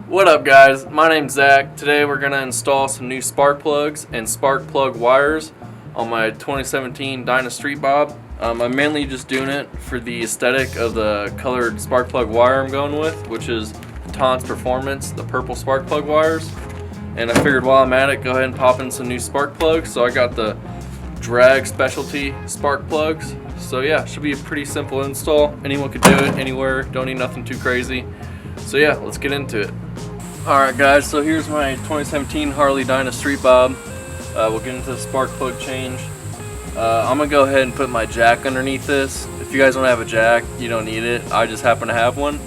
What up guys, my name's Zach. Today we're going to install some new spark plugs and spark plug wires on my 2017 Dyna Street Bob. I'm mainly just doing it for the aesthetic of the colored spark plug wire I'm going with, which is Taun's Performance, the purple spark plug wires. And I figured while I'm at it, go ahead and pop in some new spark plugs. So I got the drag specialty spark plugs. So yeah, should be a pretty simple install. Anyone could do it anywhere, don't need nothing too crazy. So yeah, let's get into it. Alright guys, so here's my 2017 Harley Dyna Street Bob. We'll get into the spark plug change. I'm going to go ahead and put my jack underneath this. If you guys don't have a jack, you don't need it. I just happen to have one.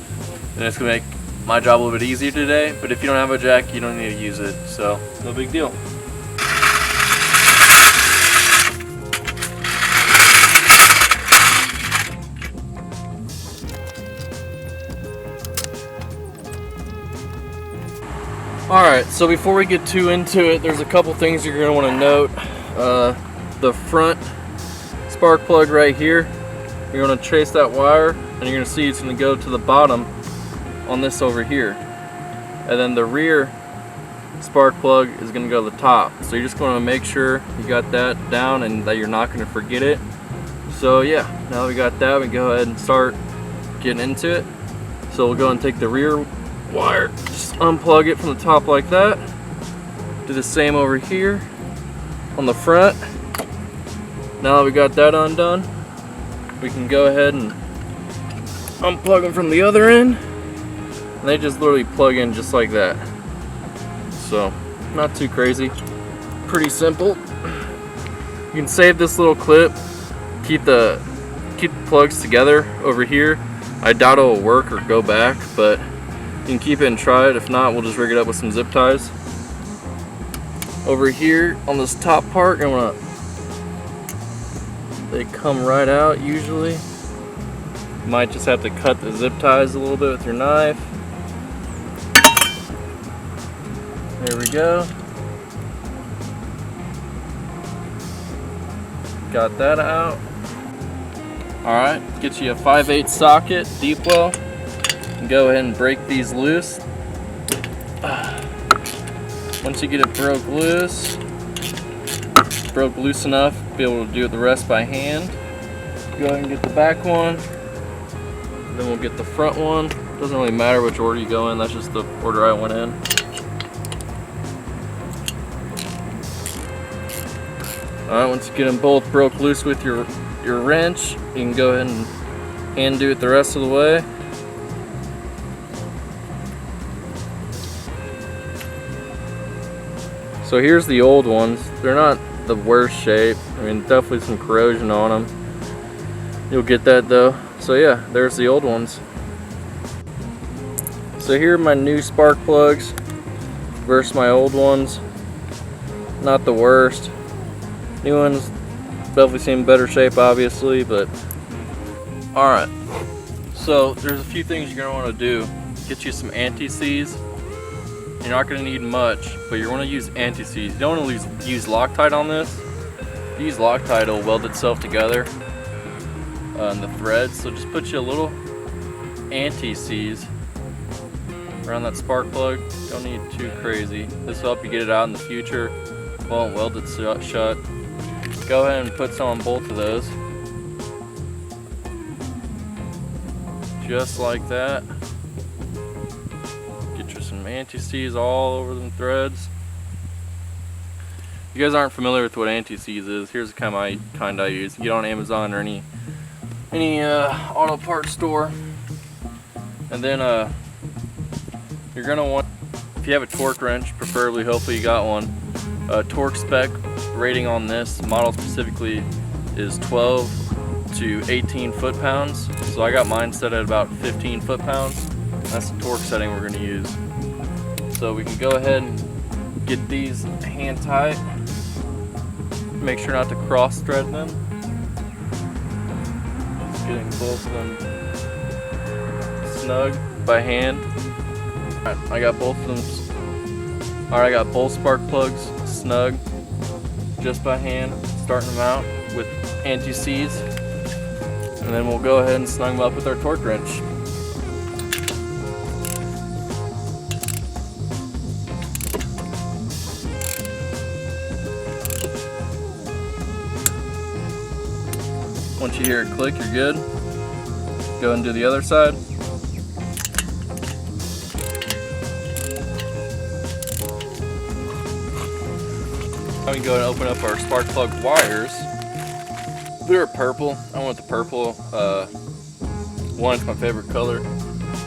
And it's going to make my job a little bit easier today. But if you don't have a jack, you don't need to use it. So, no big deal. Alright, so before we get too into it, there's a couple things you're going to want to note. The front spark plug right here, you're going to trace that wire and you're going to see it's going to go to the bottom on this over here. And then the rear spark plug is going to go to the top. So you're just going to make sure you got that down and that you're not going to forget it. So yeah, now that we got that, we can go ahead and start getting into it. So we'll go and take the rear wire, just unplug it from the top like that. Do the same over here on the front. Now that we got that undone, we can go ahead and unplug them from the other end, and they just literally plug in just like that. So not too crazy, pretty simple. You can save this little clip, keep the plugs together over here. I doubt it will work or go back, but you can keep it and try it. If not, we'll just rig it up with some zip ties. Over here on this top part, they come right out usually. You might just have to cut the zip ties a little bit with your knife. There we go. Got that out. Alright, get you a 5/8 socket, deep well. Go ahead and break these loose. Once you get it broke loose enough, be able to do the rest by hand. Go ahead and get the back one. Then we'll get the front one. Doesn't really matter which order you go in, that's just the order I went in. Alright, once you get them both broke loose with your wrench, you can go ahead and hand do it the rest of the way. So here's the old ones. They're not the worst shape. I mean, definitely some corrosion on them. You'll get that though. So yeah, there's the old ones. So here are my new spark plugs versus my old ones. Not the worst. New ones definitely seem better shape, obviously, but alright. So there's a few things you're gonna want to do. Get you some anti-seize. You're not going to need much, but you're going to use anti-seize. You don't want to use Loctite on this. If you use Loctite, it'll weld itself together in the threads. So just put you a little anti-seize around that spark plug. Don't need too crazy. This will help you get it out in the future. Won't weld it shut. Go ahead and put some on both of those. Just like that. Some anti-seize all over them threads. If you guys aren't familiar with what anti-seize is, here's the kind I use. You get on Amazon or any auto parts store. And then you're gonna want, if you have a torque wrench, preferably, hopefully you got one. Torque spec rating on this model specifically is 12 to 18 foot-pounds. So I got mine set at about 15 foot-pounds. That's the torque setting we're going to use. So we can go ahead and get these hand tight. Make sure not to cross thread them. Just getting both of them snug by hand. Alright, I got both of them. Alright, I got both spark plugs snug just by hand, starting them out with anti-seize. And then we'll go ahead and snug them up with our torque wrench. Once you hear it click, you're good. Go and do the other side. Now we can go and open up our spark plug wires. They're purple. I went with the purple. One, it's my favorite color.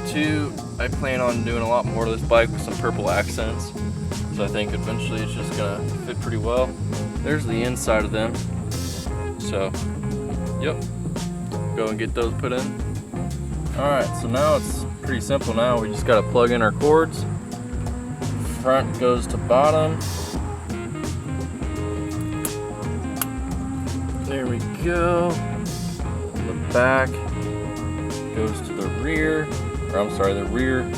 Two, I plan on doing a lot more of this bike with some purple accents. So I think eventually it's just gonna fit pretty well. There's the inside of them. So, yep. Go and get those put in. Alright, so now it's pretty simple now. We just gotta plug in our cords. Front goes to bottom. There we go. The back goes to the rear. Or I'm sorry, the rear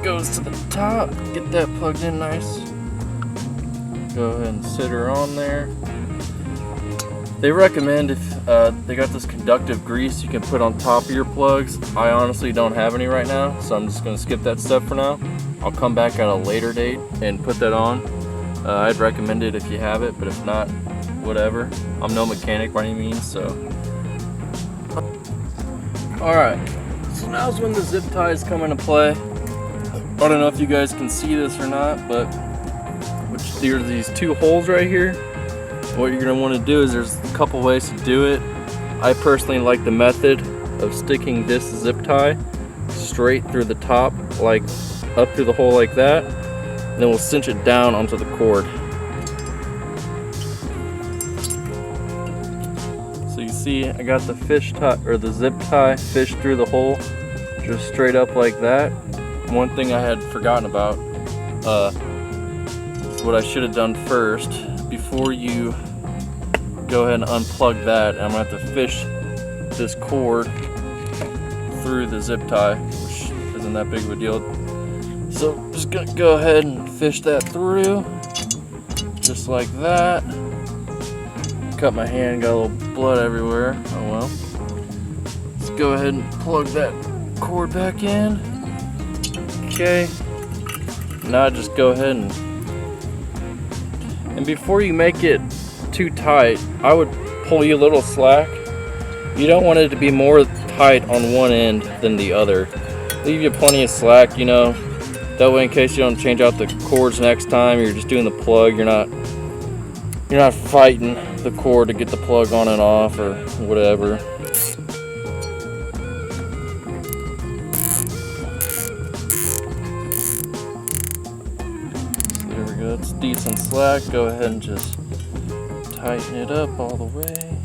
goes to the top. Get that plugged in nice. Go ahead and sit her on there. They recommend if they got this conductive grease you can put on top of your plugs. I honestly don't have any right now, so I'm just gonna skip that step for now. I'll come back at a later date and put that on. I'd recommend it if you have it, but if not, whatever. I'm no mechanic by any means, so. Alright, so now's when the zip ties come into play. I don't know if you guys can see this or not, but there's these two holes right here. What you're going to want to do is there's a couple ways to do it. I personally like the method of sticking this zip tie straight through the top, like up through the hole like that. And then we'll cinch it down onto the cord. So you see I got the fish tie, or the zip tie fished through the hole, just straight up like that. One thing I had forgotten about, what I should have done first, before you go ahead and unplug that, I'm gonna have to fish this cord through the zip tie, which isn't that big of a deal. So I'm just gonna go ahead and fish that through, just like that. Cut my hand, got a little blood everywhere. Oh well. Let's go ahead and plug that cord back in. Okay. Now just go ahead and before you make it too tight, I would pull you a little slack. You don't want it to be more tight on one end than the other. Leave you plenty of slack, you know. That way, in case you don't change out the cords next time, you're just doing the plug. You're not fighting the cord to get the plug on and off or whatever. There we go. It's decent slack. Go ahead and just tighten it up all the way.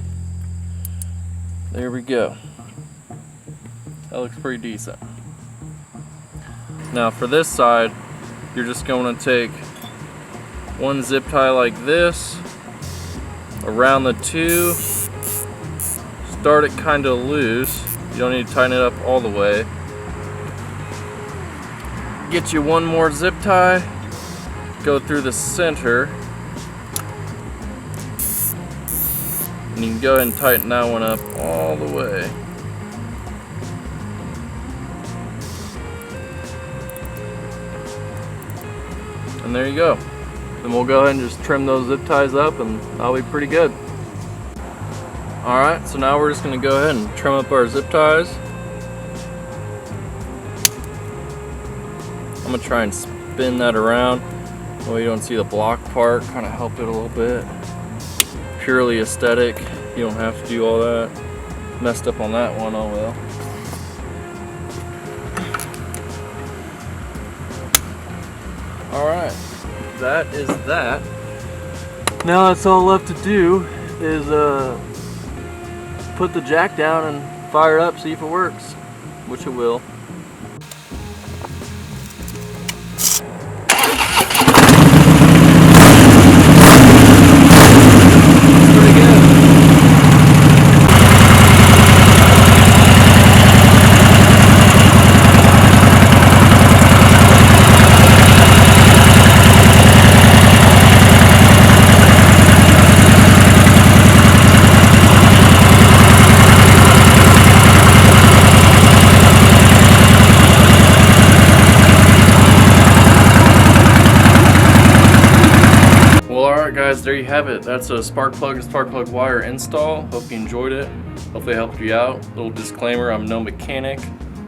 There we go. That looks pretty decent. Now for this side, you're just going to take one zip tie like this around the two. Start it kind of loose. You don't need to tighten it up all the way. Get you one more zip tie. Go through the center. And you can go ahead and tighten that one up all the way. And there you go. Then we'll go ahead and just trim those zip ties up and that'll be pretty good. Alright, so now we're just going to go ahead and trim up our zip ties. I'm going to try and spin that around. That way you don't see the block part, kind of help it a little bit. Purely aesthetic, you don't have to do all that. Messed up on that one, oh well. Alright, that is that. Now that's all left to do is put the jack down and fire it up, see if it works, which it will. guys, there you have it. That's a spark plug and spark plug wire install. Hope you enjoyed it. Hopefully it helped you out. Little disclaimer, I'm no mechanic.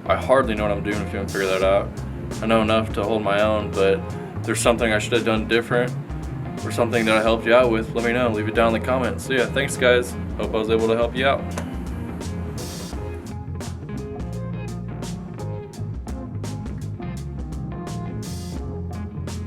I hardly know what I'm doing if you want to figure that out. I know enough to hold my own, but if there's something I should have done different or something that I helped you out with, let me know. Leave it down in the comments. So yeah, thanks guys. Hope I was able to help you out.